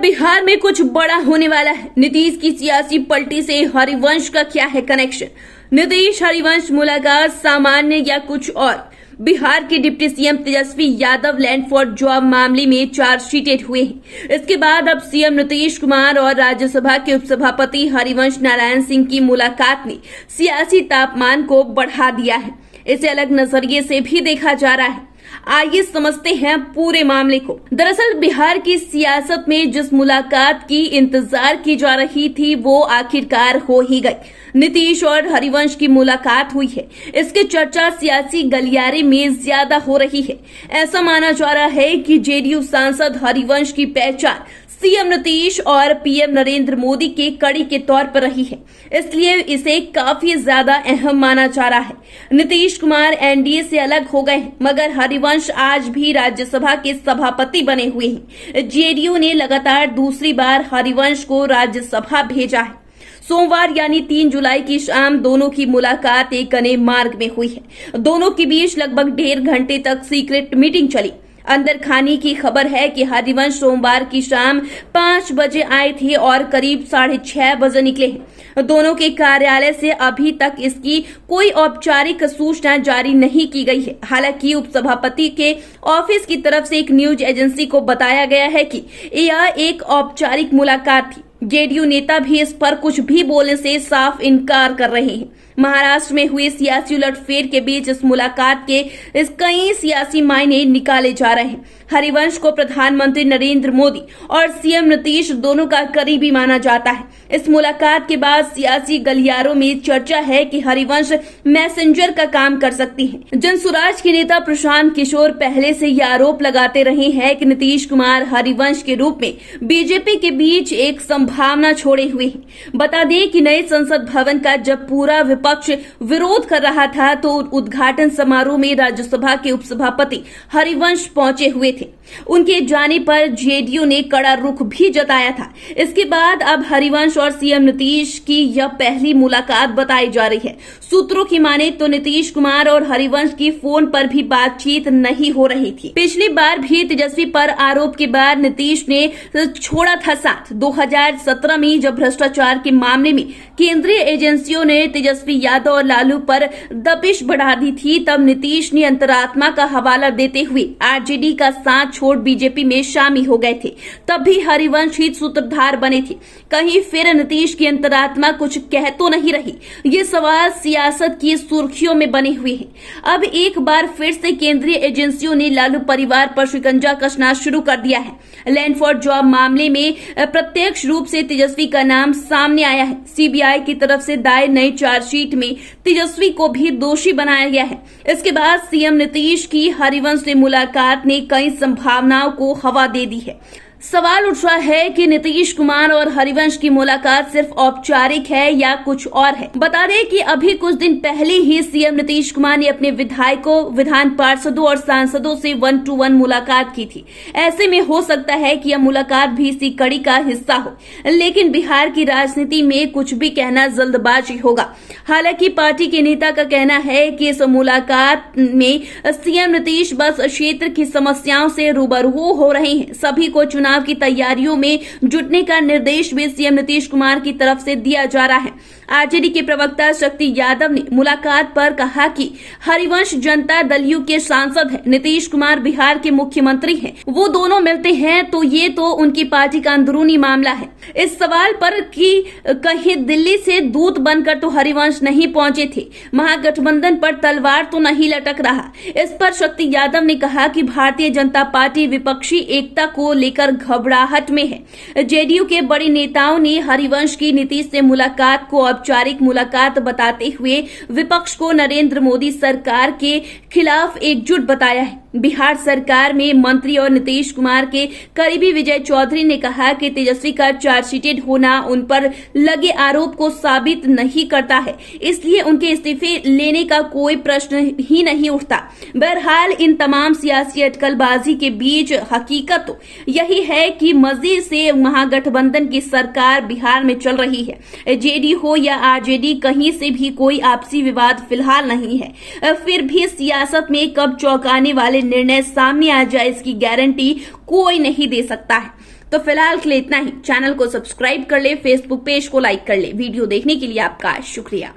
बिहार में कुछ बड़ा होने वाला है। नीतीश की सियासी पलटी से हरिवंश का क्या है कनेक्शन? नीतीश हरिवंश मुलाकात सामान्य या कुछ और? बिहार के deputy CM Tejashwi Yadav land for job मामले में चार्जशीटेड हुए हैं। इसके बाद अब सीएम नीतीश कुमार और राज्यसभा के उपसभापति हरिवंश नारायण सिंह की मुलाकात ने सियासी तापमान को बढ़ा दिया है। इसे अलग नजरिए से भी देखा जा रहा है। आइए समझते हैं पूरे मामले को। दरअसल बिहार की सियासत में जिस मुलाकात की इंतजार की जा रही थी वो आखिरकार हो ही गई। नीतीश और हरिवंश की मुलाकात हुई है। इसकी चर्चा सियासी गलियारे में ज्यादा हो रही है। ऐसा माना जा रहा है कि जेडीयू सांसद हरिवंश की पहचान सीएम नीतीश और पीएम नरेंद्र मोदी के कड़ी के तौर पर रही है, इसलिए इसे काफी ज्यादा अहम माना जा रहा है। नीतीश कुमार एनडीए से अलग हो गए हैं, मगर हरिवंश आज भी राज्यसभा के सभापति बने हुए हैं। जेडीयू ने लगातार दूसरी बार हरिवंश को राज्यसभा भेजा है। सोमवार यानी 3 जुलाई की शाम दोनों की मुलाकात एक अने मार्ग में हुई है। दोनों के बीच लगभग 1.5 घंटे तक सीक्रेट मीटिंग चली। अंदर खाने की खबर है कि हरिवंश सोमवार की शाम 5 बजे आए थे और करीब 6:30 बजे निकले हैं। दोनों के कार्यालय से अभी तक इसकी कोई औपचारिक सूचना जारी नहीं की गई है। हालांकि उपसभापति के ऑफिस की तरफ से एक न्यूज एजेंसी को बताया गया है कि यह एक औपचारिक मुलाकात थी। जेडीयू नेता भी इस पर कुछ भी बोलने से साफ इनकार कर रहे हैं। महाराष्ट्र में हुए सियासी उलटफेर के बीच इस मुलाकात के कई सियासी मायने निकाले जा रहे हैं। हरिवंश को प्रधानमंत्री नरेंद्र मोदी और सीएम नीतीश दोनों का करीबी माना जाता है। इस मुलाकात के बाद सियासी गलियारों में चर्चा है कि हरिवंश मैसेंजर का काम कर सकती हैं। जनसुराज के नेता प्रशांत किशोर पहले से यह आरोप लगाते रहे हैं कि नीतीश कुमार हरिवंश के रूप में बीजेपी के बीच एक संभावना छोड़े हुए हैं। बता दें कि नए संसद भवन का जब पूरा विपक्ष विरोध कर रहा था तो उद्घाटन समारोह में राज्यसभा के उपसभापति हरिवंश पहुंचे हुए थे। उनके जाने पर जेडीयू ने कड़ा रुख भी जताया था। इसके बाद अब हरिवंश और सीएम नीतीश की यह पहली मुलाकात बताई जा रही है। सूत्रों की माने तो नीतीश कुमार और हरिवंश की फोन पर भी बातचीत नहीं हो रही थी। पिछली बार भी तेजस्वी पर आरोप के बाद नीतीश ने छोड़ा था साथ। 2017 में जब भ्रष्टाचार के मामले में केंद्रीय एजेंसियों ने तेजस्वी यादव और लालू पर दबिश बढ़ा दी थी, तब नीतीश ने अंतरात्मा का हवाला देते हुए आरजेडी का साथ छोड़ बीजेपी में शामिल हो गए थे। तब भी हरिवंश ही सूत्रधार बने थे। कहीं फिर नीतीश की अंतरात्मा कुछ कह तो नहीं रही? ये सवाल सियासत की सुर्खियों में बने हुए हैं। अब एक बार फिर से केंद्रीय एजेंसियों ने लालू परिवार पर शिकंजा कसना शुरू कर दिया है। लैंड फॉर जॉब मामले में प्रत्यक्ष रूप से तेजस्वी का नाम सामने आया है। सीबीआई की तरफ से दायर नई चार्जशीट में तेजस्वी को भी दोषी बनाया गया है। इसके बाद सीएम नीतीश की हरिवंश से मुलाकात ने कई संभावनाओं को हवा दे दी है। सवाल उठ रहा है कि नीतीश कुमार और हरिवंश की मुलाकात सिर्फ औपचारिक है या कुछ और है। बता दें कि अभी कुछ दिन पहले ही सीएम नीतीश कुमार ने अपने विधायकों, विधान पार्षदों और सांसदों से 1-to-1 मुलाकात की थी। ऐसे में हो सकता है कि यह मुलाकात भी इसी कड़ी का हिस्सा हो, लेकिन बिहार की राजनीति में कुछ भी कहना जल्दबाजी होगा। हालांकि पार्टी के नेता का कहना है कि इस मुलाकात में सीएम नीतीश बस क्षेत्र की समस्याओं से रूबरू हो रहे हैं। सभी को चुनाव की तैयारियों में जुटने का निर्देश भी सीएम नीतीश कुमार की तरफ से दिया जा रहा है। आरजेडी के प्रवक्ता शक्ति यादव ने मुलाकात पर कहा कि हरिवंश जनता दल के सांसद हैं, नीतीश कुमार बिहार के मुख्यमंत्री हैं। वो दोनों मिलते हैं तो ये तो उनकी पार्टी का अंदरूनी मामला है। इस सवाल पर कि कहीं दिल्ली से दूत बनकर तो हरिवंश नहीं पहुंचे थे, महागठबंधन पर तलवार तो नहीं लटक रहा। इस पर शक्ति यादव ने कहा कि भारतीय जनता पार्टी विपक्षी एकता को लेकर घबराहट में है। जेडीयू के बड़े नेताओं ने हरिवंश की नीतीश से मुलाकात को औपचारिक मुलाकात बताते हुए विपक्ष को नरेंद्र मोदी सरकार के खिलाफ एकजुट बताया है। बिहार सरकार में मंत्री और नीतीश कुमार के करीबी विजय चौधरी ने कहा कि तेजस्वी का चार्जशीटेड होना उन पर लगे आरोप को साबित नहीं करता है, इसलिए उनके इस्तीफे लेने का कोई प्रश्न ही नहीं उठता। बहरहाल इन तमाम सियासी अटकलबाजी के बीच हकीकत तो यही है कि मजीद से महागठबंधन की सरकार बिहार में चल रही है। जेडीयू हो या आरजेडी, कहीं से भी कोई आपसी विवाद फिलहाल नहीं है। फिर भी सियासत में कब चौंकाने वाले सारे निर्णय सामने आ जाए इसकी गारंटी कोई नहीं दे सकता है। तो फिलहाल के लिए इतना ही। चैनल को सब्सक्राइब कर ले, फेसबुक पेज को लाइक कर ले। वीडियो देखने के लिए आपका शुक्रिया।